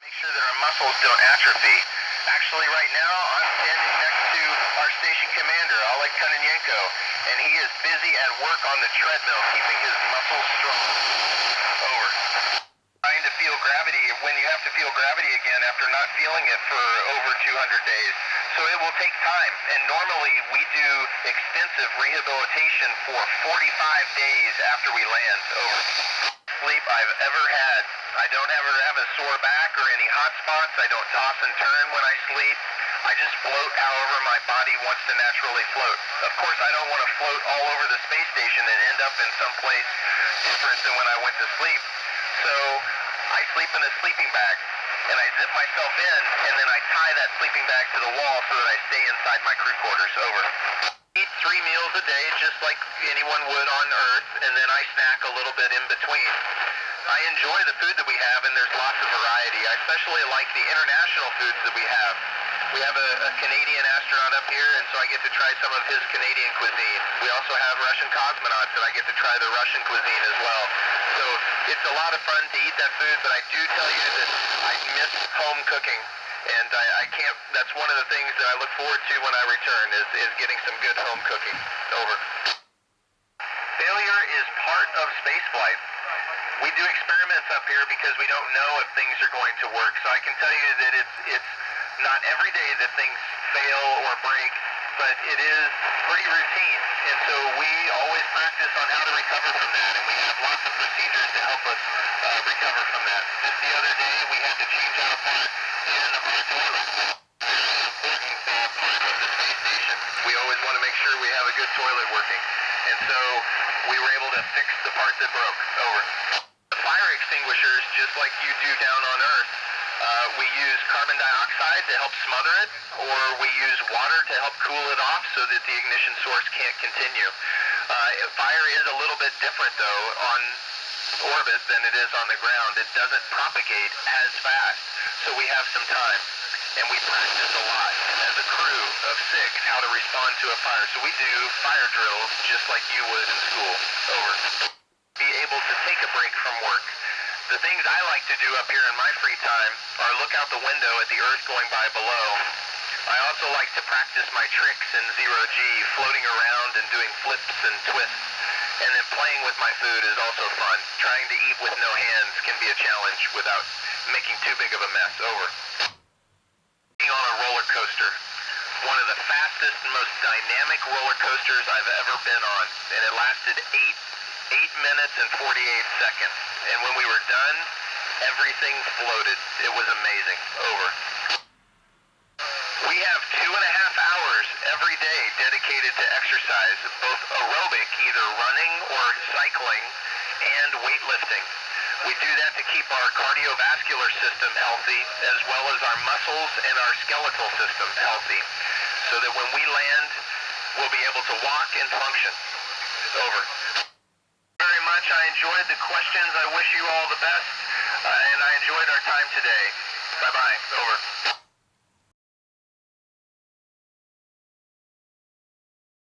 Make sure that our muscles don't atrophy. Actually, right now, I'm standing next to our station commander, Oleg Kononenko, and he is busy at work on the treadmill, keeping his muscles strong. Over. Trying to feel gravity when you have to feel gravity again after not feeling it for over 200 days. So it will take time, and normally we do extensive rehabilitation for 45 days after we land. Over. Sleep I've ever had. I don't ever have a sore back or any hot spots. I don't toss and turn when I sleep. I just float however my body wants to naturally float. Of course, I don't want to float all over the space station and end up in some place different than when I went to sleep. So I sleep in a sleeping bag, and I zip myself in, and then I tie that sleeping bag to the wall so that I stay inside my crew quarters. Over. Eat 3 meals a day just like anyone would on Earth, and then I snack a little bit in between. I enjoy the food that we have, and there's lots of variety. I especially like the international foods that we have. We have a Canadian astronaut up here, and so I get to try some of his Canadian cuisine. We also have Russian cosmonauts, and I get to try the Russian cuisine as well. So it's a lot of fun to eat that food, but I do tell you that I miss home cooking. And I can't, that's one of the things that I look forward to when I return is getting some good home cooking. Over. Failure is part of spaceflight. We do experiments up here because we don't know if things are going to work. So I can tell you that it's not every day that things fail or break, but it is pretty routine. And so we always practice on how to recover from that, and we have lots of procedures to help us recover from that. Just the other day, we had to change out a part in our toilet. Important part of the space station. We always want to make sure we have a good toilet working. And so we were able to fix the part that broke. Over. Fire extinguishers, just like you do down on Earth. We use carbon dioxide to help smother it, or we use water to help cool it off so that the ignition source can't continue. Fire is a little bit different, though, on orbit than it is on the ground. It doesn't propagate as fast, so we have some time. And we practice a lot as a crew of 6 how to respond to a fire. So we do fire drills just like you would in school. Over. Be able to take a break from work. The things I like to do up here in my free time are look out the window at the Earth going by below. I also like to practice my tricks in zero-G, floating around and doing flips and twists. And then playing with my food is also fun. Trying to eat with no hands can be a challenge without making too big of a mess. Over. Being on a roller coaster. One of the fastest and most dynamic roller coasters I've ever been on. And it lasted 8 minutes and 48 seconds. And when we were done, everything floated. It was amazing. Over. We have 2.5 hours every day dedicated to exercise, both aerobic, either running or cycling, and weightlifting. We do that to keep our cardiovascular system healthy, as well as our muscles and our skeletal system healthy, so that when we land, we'll be able to walk and function. Over. Very much. I enjoyed the questions. I wish you all the best, and I enjoyed our time today. Bye-bye. Over.